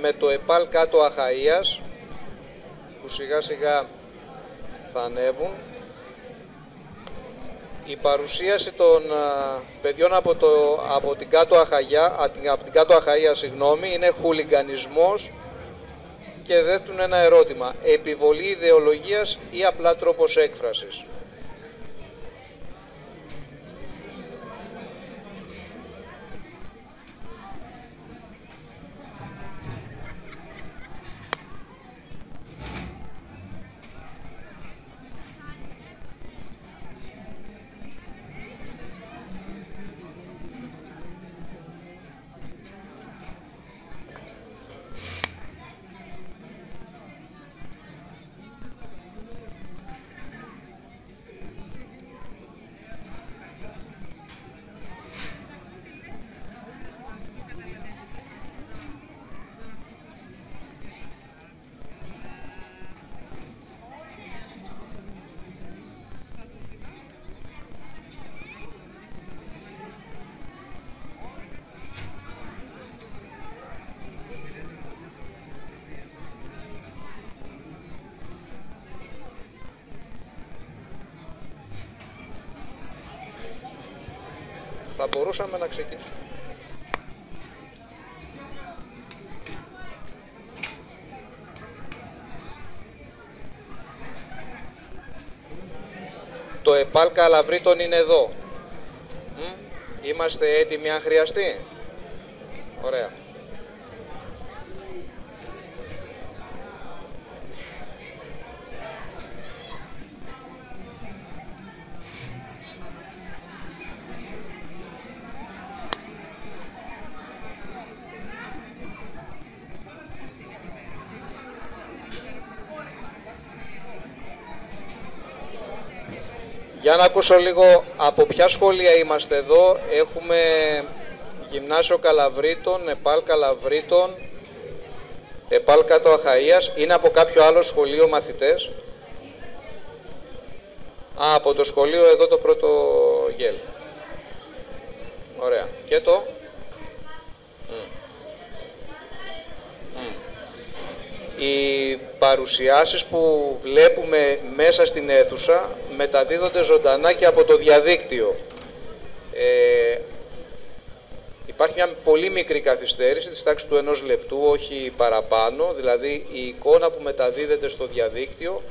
με το ΕΠΑΛ κάτω Αχαΐας, που σιγά σιγά θα ανέβουν. Η παρουσίαση των παιδιών από την κάτω Αχαΐα, είναι χουλιγκανισμός και θέτουν ένα ερώτημα: επιβολή ιδεολογίας ή απλά τρόπος έκφρασης? Θα μπορούσαμε να ξεκινήσουμε. Το ΕΠΑΛ Καλαβρίτων είναι εδώ. Είμαστε έτοιμοι αν χρειαστεί? Ωραία. Για να ακούσω λίγο από ποια σχολεία είμαστε εδώ. Έχουμε Γυμνάσιο Καλαβρίτων, ΕΠΑΛ Καλαβρίτων, ΕΠΑΛ κάτω Αχαΐας. Είναι από κάποιο άλλο σχολείο μαθητές? Από το σχολείο εδώ το πρώτο γέλ. Ωραία. Και το? Οι παρουσιάσεις που βλέπουμε μέσα στην αίθουσα μεταδίδονται ζωντανά και από το διαδίκτυο. Υπάρχει μια πολύ μικρή καθυστέρηση της τάξης του 1 λεπτού, όχι παραπάνω, δηλαδή η εικόνα που μεταδίδεται στο διαδίκτυο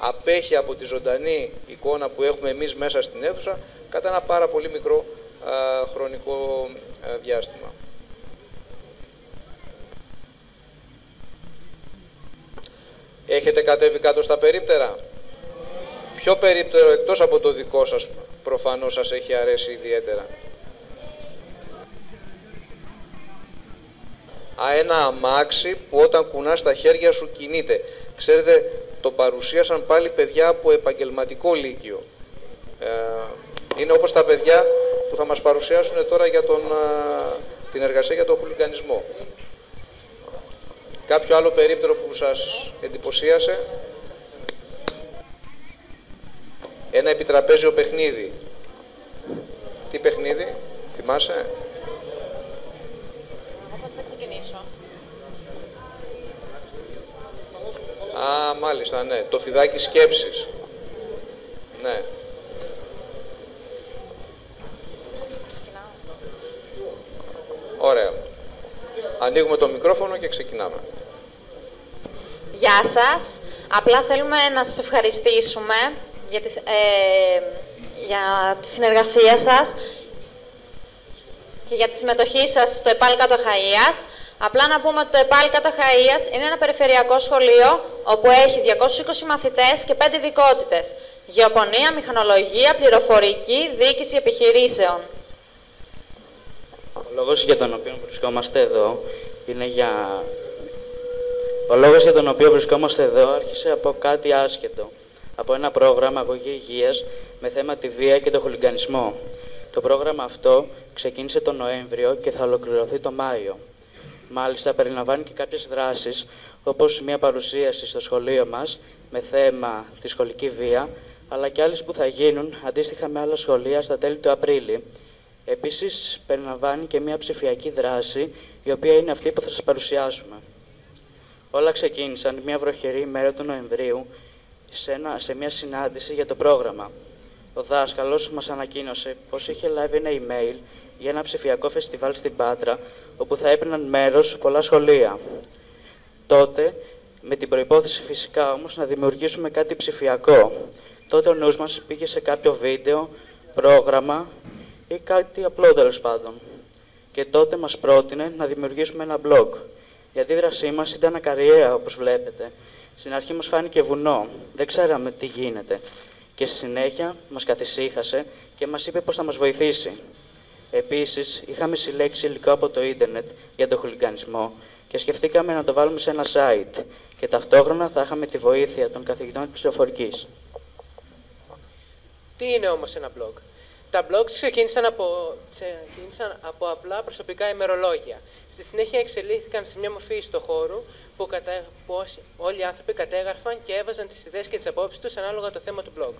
απέχει από τη ζωντανή εικόνα που έχουμε εμείς μέσα στην αίθουσα κατά ένα πάρα πολύ μικρό χρονικό διάστημα. Έχετε κατέβει κάτω στα περίπτερα? Ποιο περίπτερο εκτός από το δικό σας προφανώς σας έχει αρέσει ιδιαίτερα? Ένα αμάξι που όταν κουνάς τα χέρια σου κινείται. Ξέρετε, το παρουσίασαν πάλι παιδιά από επαγγελματικό λύκειο. Είναι όπως τα παιδιά που θα μας παρουσιάσουν τώρα για την εργασία για τον χουλιγκανισμό. Κάποιο άλλο περίπτερο που σας εντυπωσίασε? Ένα επιτραπέζιο παιχνίδι. Τι παιχνίδι, θυμάσαι? Οπότε θα ξεκινήσω. Μάλιστα, ναι. Το φιδάκι σκέψης. Ναι. Ξεκινάω. Ωραία. Ανοίγουμε το μικρόφωνο και ξεκινάμε. Γεια σας. Απλά θέλουμε να σας ευχαριστήσουμε για τη συνεργασία σας και για τη συμμετοχή σας στο ΕΠΑΛ κάτω Αχαΐας. Απλά να πούμε ότι το ΕΠΑΛ κάτω Αχαΐας είναι ένα περιφερειακό σχολείο όπου έχει 220 μαθητές και 5 ειδικότητες. Γεωπονία, μηχανολογία, πληροφορική, διοίκηση επιχειρήσεων. Ο λόγος για τον οποίο βρισκόμαστε εδώ είναι Ο λόγος για τον οποίο βρισκόμαστε εδώ άρχισε από κάτι άσχετο. Από ένα πρόγραμμα αγωγή υγείας με θέμα τη βία και τον χουλιγκανισμό. Το πρόγραμμα αυτό ξεκίνησε τον Νοέμβριο και θα ολοκληρωθεί τον Μάιο. Μάλιστα, περιλαμβάνει και κάποιες δράσεις, όπως μια παρουσίαση στο σχολείο μας με θέμα τη σχολική βία, αλλά και άλλες που θα γίνουν αντίστοιχα με άλλα σχολεία στα τέλη του Απρίλη. Επίσης, περιλαμβάνει και μια ψηφιακή δράση η οποία είναι αυτή που θα σας παρουσιάσουμε. Όλα ξεκίνησαν μια βροχερή ημέρα του Νοεμβρίου σε μια συνάντηση για το πρόγραμμα. Ο δάσκαλος μας ανακοίνωσε πως είχε λάβει ένα email για ένα ψηφιακό φεστιβάλ στην Πάτρα, όπου θα έπαιρναν μέρος πολλά σχολεία. Τότε, με την προϋπόθεση φυσικά όμως να δημιουργήσουμε κάτι ψηφιακό. Τότε ο νους μας πήγε σε κάποιο βίντεο, πρόγραμμα ή κάτι απλό τέλος πάντων. Και τότε μας πρότεινε να δημιουργήσουμε ένα blog. Η αντίδρασή μας ήταν ακαριαία, όπως βλέπετε. Στην αρχή μας φάνηκε βουνό, δεν ξέραμε τι γίνεται. Και στη συνέχεια μας καθησύχασε και μας είπε πως θα μας βοηθήσει. Επίσης, είχαμε συλλέξει υλικό από το ίντερνετ για τον χουλιγκανισμό και σκεφτήκαμε να το βάλουμε σε ένα site και ταυτόχρονα θα είχαμε τη βοήθεια των καθηγητών της πληροφορικής. Τι είναι όμως ένα blog? Τα blogs ξεκίνησαν από απλά προσωπικά ημερολόγια. Στη συνέχεια εξελίχθηκαν σε μια μορφή ιστοχώρου που όλοι οι άνθρωποι κατέγραφαν και έβαζαν τις ιδέες και τις απόψεις τους ανάλογα το θέμα του blog.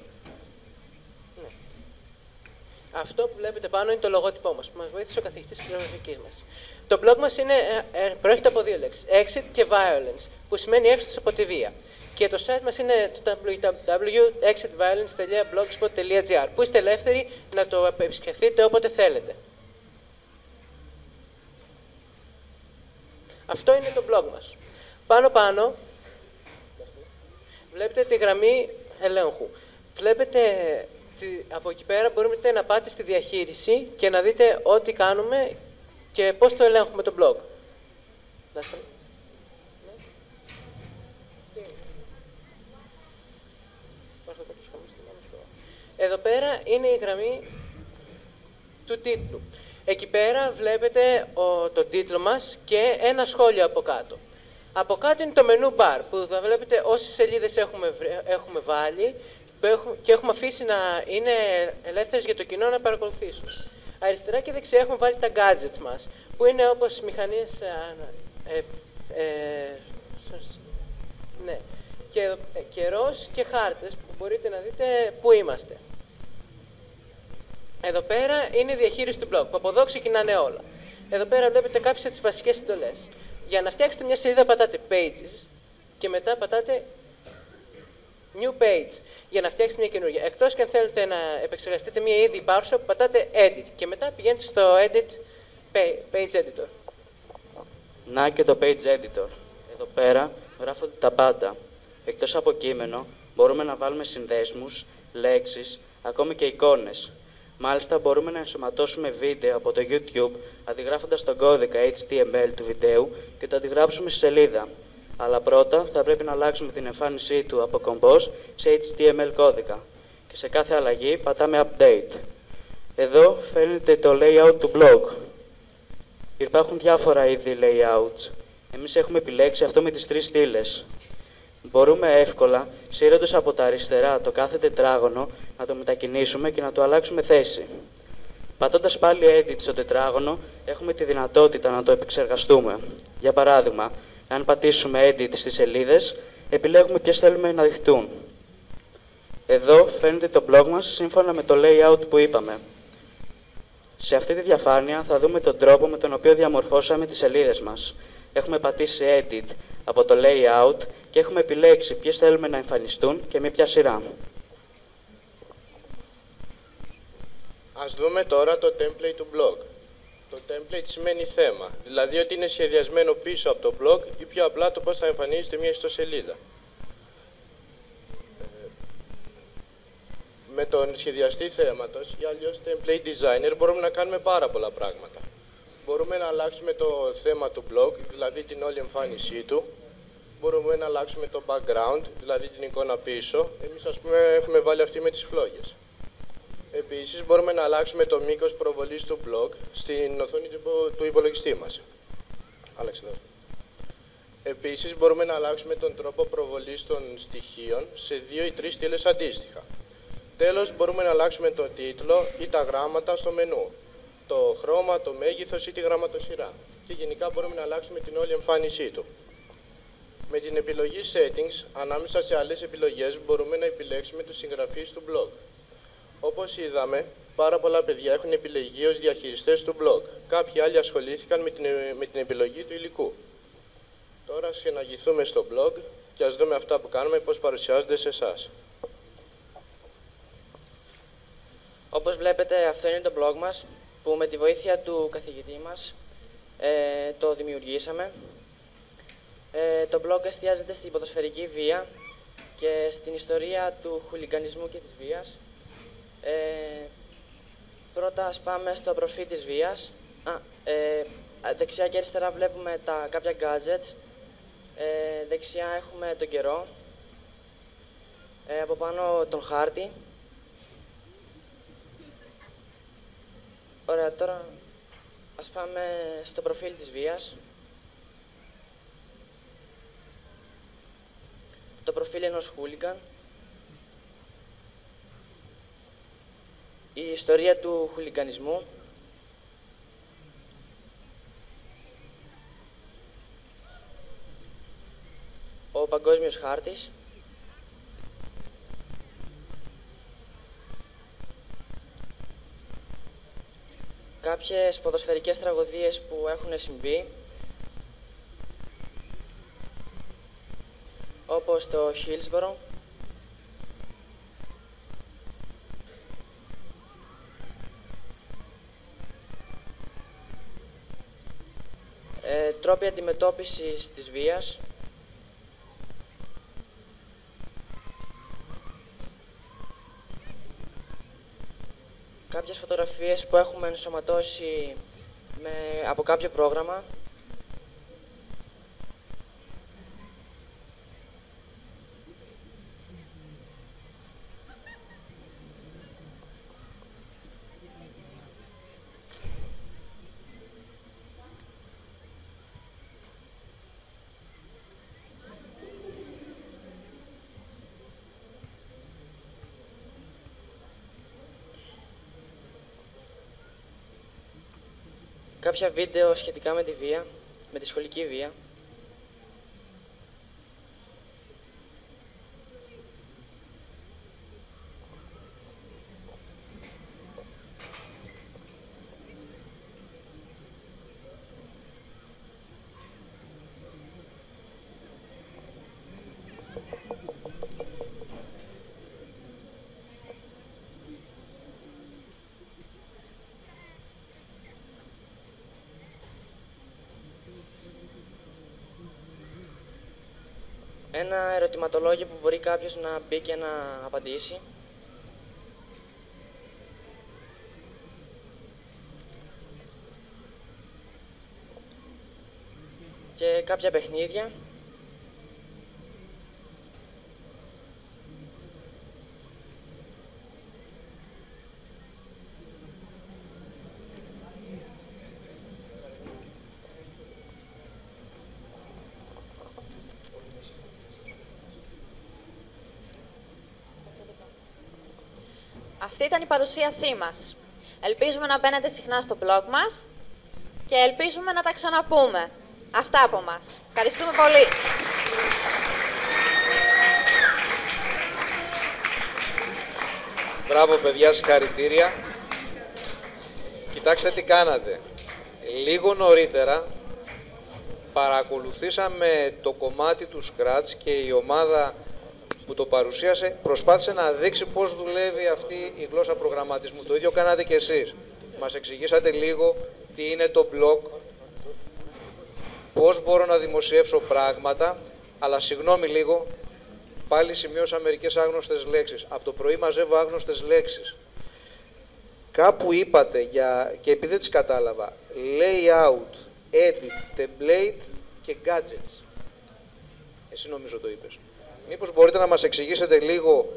Ναι. Αυτό που βλέπετε πάνω είναι το λογότυπό μας, που μας βοήθησε ο καθηγητής της πληροφορικής μας. Το blog μας προέρχεται από δύο λέξεις, exit και violence, που σημαίνει έξοδος από τη βία. Και το site μας είναι το www.exitviolence.blogspot.gr, που είστε ελεύθεροι να το επισκεφτείτε όποτε θέλετε. Αυτό είναι το blog μας. Πάνω βλέπετε τη γραμμή ελέγχου. Βλέπετε από εκεί πέρα μπορείτε να πάτε στη διαχείριση και να δείτε ό,τι κάνουμε και πώς το ελέγχουμε το blog. Εδώ πέρα είναι η γραμμή του τίτλου. Εκεί πέρα βλέπετε τον τίτλο μας και ένα σχόλιο από κάτω. Από κάτω είναι το menu bar που θα βλέπετε όσες σελίδες έχουμε βάλει και έχουμε αφήσει να είναι ελεύθερες για το κοινό να παρακολουθήσουν. Αριστερά και δεξιά έχουμε βάλει τα gadgets μας, που είναι όπως μηχανίες και καιρός και χάρτες που μπορείτε να δείτε πού είμαστε. Εδώ πέρα είναι η διαχείριση του blog, που από εδώ ξεκινάνε όλα. Εδώ πέρα βλέπετε κάποιες από τις βασικές εντολές. Για να φτιάξετε μια σελίδα πατάτε pages και μετά πατάτε new page για να φτιάξετε μια καινούργια. Εκτός και αν θέλετε να επεξεργαστείτε μια ήδη υπάρχουσα, πατάτε edit και μετά πηγαίνετε στο edit page editor. Να και το page editor. Εδώ πέρα γράφονται τα πάντα. Εκτός από κείμενο, μπορούμε να βάλουμε συνδέσμους, λέξεις, ακόμη και εικόνες. Μάλιστα, μπορούμε να ενσωματώσουμε βίντεο από το YouTube, αντιγράφοντας τον κώδικα HTML του βίντεου και το αντιγράψουμε στη σελίδα. Αλλά πρώτα θα πρέπει να αλλάξουμε την εμφάνισή του από Compose σε HTML κώδικα. Και σε κάθε αλλαγή πατάμε Update. Εδώ φαίνεται το layout του blog. Υπάρχουν διάφορα είδη layouts. Εμείς έχουμε επιλέξει αυτό με τις 3 στήλες. Μπορούμε εύκολα, σύροντας από τα αριστερά το κάθε τετράγωνο, να το μετακινήσουμε και να το αλλάξουμε θέση. Πατώντας πάλι Edit στο τετράγωνο, έχουμε τη δυνατότητα να το επεξεργαστούμε. Για παράδειγμα, αν πατήσουμε Edit στις σελίδες, επιλέγουμε ποιες θέλουμε να δειχτούν. Εδώ φαίνεται το blog μας σύμφωνα με το layout που είπαμε. Σε αυτή τη διαφάνεια θα δούμε τον τρόπο με τον οποίο διαμορφώσαμε τις σελίδες μας. Έχουμε πατήσει Edit από το Layout και έχουμε επιλέξει ποιες θέλουμε να εμφανιστούν και με ποια σειρά. Ας δούμε τώρα το template του blog. Το template σημαίνει θέμα, δηλαδή ότι είναι σχεδιασμένο πίσω από το blog ή πιο απλά το πώς θα εμφανίζεται μια ιστοσελίδα. Με τον σχεδιαστή θέματος ή αλλιώς template designer μπορούμε να κάνουμε πάρα πολλά πράγματα. Μπορούμε να αλλάξουμε το θέμα του blog, δηλαδή την όλη εμφάνισή του. Μπορούμε να αλλάξουμε το background, δηλαδή την εικόνα πίσω. Εμείς, ας πούμε, έχουμε βάλει αυτή με τις φλόγες. Επίσης, μπορούμε να αλλάξουμε το μήκος προβολής του blog στην οθόνη του υπολογιστή μας. Άλλαξε εδώ. Επίσης, μπορούμε να αλλάξουμε τον τρόπο προβολής των στοιχείων σε 2 ή 3 στήλες αντίστοιχα. Τέλος, μπορούμε να αλλάξουμε τον τίτλο ή τα γράμματα στο μενού, το χρώμα, το μέγεθος ή τη γραμματοσυρά. Και γενικά μπορούμε να αλλάξουμε την όλη εμφάνισή του. Με την επιλογή Settings, ανάμεσα σε άλλες επιλογές, μπορούμε να επιλέξουμε τους συγγραφείς του blog. Όπως είδαμε, Πάρα πολλά παιδιά έχουν επιλεγεί ως διαχειριστές του blog. Κάποιοι άλλοι ασχολήθηκαν με την επιλογή του υλικού. Τώρα ας συναγηθούμε στο blog και ας δούμε αυτά που κάνουμε, πώς παρουσιάζονται σε εσάς. Όπως βλέπετε, αυτό είναι το blog μας, που με τη βοήθεια του καθηγητή μας το δημιουργήσαμε. Το blog εστιάζεται στην ποδοσφαιρική βία και στην ιστορία του χουλιγκανισμού και της βίας. Πρώτα ας πάμε στο προφίλ της βίας. Δεξιά και αριστερά βλέπουμε κάποια gadgets. Δεξιά έχουμε τον καιρό. Από πάνω τον χάρτη. Ωραία, τώρα ας πάμε στο προφίλ της βίας. Το προφίλ ενός χούλιγκαν. Η ιστορία του χουλιγκανισμού. Ο παγκόσμιος χάρτης. Κάποιες ποδοσφαιρικές τραγωδίες που έχουν συμβεί, όπως το Hillsborough, τρόποι αντιμετώπισης της βίας, κάποιες φωτογραφίες που έχουμε ενσωματώσει από κάποιο πρόγραμμα. Κάποια βίντεο σχετικά με τη βία, με τη σχολική βία. Ένα ερωτηματολόγιο που μπορεί κάποιος να μπει και να απαντήσει. Και κάποια παιχνίδια. Αυτή ήταν η παρουσίασή μας. Ελπίζουμε να μπαίνετε συχνά στο blog μας και ελπίζουμε να τα ξαναπούμε. Αυτά από μας. Ευχαριστούμε πολύ. Μπράβο παιδιά, συγχαρητήρια. Κοιτάξτε τι κάνατε. Λίγο νωρίτερα παρακολουθήσαμε το κομμάτι του Scratch και η ομάδα που το παρουσίασε προσπάθησε να δείξει πώς δουλεύει αυτή η γλώσσα προγραμματισμού. Το ίδιο κάνατε και εσείς. Μας εξηγήσατε λίγο τι είναι το blog, πώς μπορώ να δημοσιεύσω πράγματα, αλλά συγγνώμη λίγο, πάλι σημείωσα μερικές άγνωστες λέξεις. Από το πρωί μαζεύω άγνωστες λέξεις. Κάπου είπατε, και επειδή δεν τις κατάλαβα, layout, edit, template και gadgets. Εσύ νομίζω το είπες. Μήπως μπορείτε να μας εξηγήσετε λίγο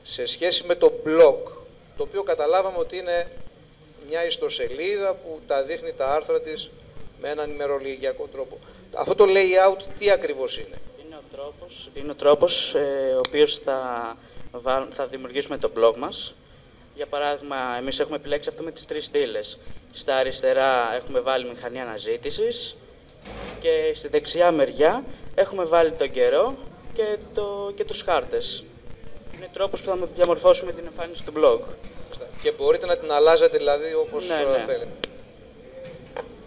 σε σχέση με το blog, το οποίο καταλάβαμε ότι είναι μια ιστοσελίδα που τα δείχνει τα άρθρα της με έναν ημερολογιακό τρόπο. Αυτό το layout τι ακριβώς είναι? Είναι ο τρόπος ο οποίος θα δημιουργήσουμε το blog μας. Για παράδειγμα, εμείς έχουμε επιλέξει αυτό με τις 3 στήλες. Στα αριστερά έχουμε βάλει μηχανή αναζήτησης και στη δεξιά μεριά έχουμε βάλει τον καιρό και τους χάρτες. Είναι τρόπος που θα διαμορφώσουμε την εμφάνιση του blog. Και μπορείτε να την αλλάζετε δηλαδή όπως θέλετε.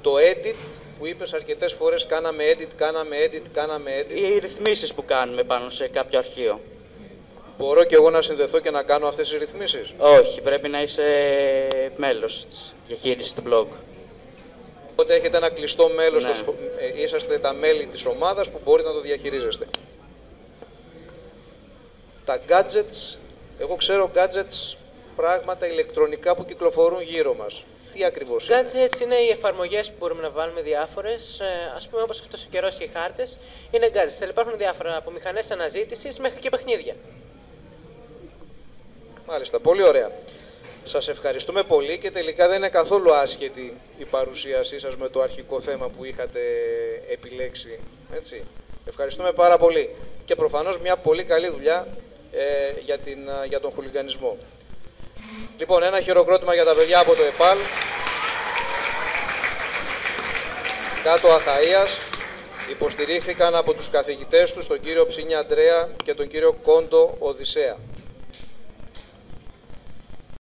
Το edit που είπες αρκετές φορές, κάναμε edit. Οι ρυθμίσεις που κάνουμε πάνω σε κάποιο αρχείο. Μπορώ και εγώ να συνδεθώ και να κάνω αυτές τις ρυθμίσεις? Όχι, πρέπει να είσαι μέλος της διαχείρισης του blog. Οπότε έχετε ένα κλειστό μέλος, είσαστε τα μέλη της ομάδας που μπορείτε να το διαχειρίζεστε. Τα gadgets, εγώ ξέρω gadgets, πράγματα ηλεκτρονικά που κυκλοφορούν γύρω μας. Τι ακριβώς είναι? Gadgets είναι οι εφαρμογές που μπορούμε να βάλουμε διάφορες, ας πούμε όπως αυτός ο καιρός και οι χάρτες, είναι gadgets. Αλλά υπάρχουν διάφορα από μηχανές αναζήτησης μέχρι και παιχνίδια. Μάλιστα, πολύ ωραία. Σας ευχαριστούμε πολύ και τελικά δεν είναι καθόλου άσχετη η παρουσίασή σας με το αρχικό θέμα που είχατε επιλέξει. Έτσι. Ευχαριστούμε πάρα πολύ. Και προφανώς μια πολύ καλή δουλειά για τον χουλιγανισμό. Λοιπόν, ένα χειροκρότημα για τα παιδιά από το ΕΠΑΛ. Κάτω Αχαΐας. Υποστηρίχθηκαν από τους καθηγητές τους, τον κύριο Ψίνια Αντρέα και τον κύριο Κόντο Οδυσσέα.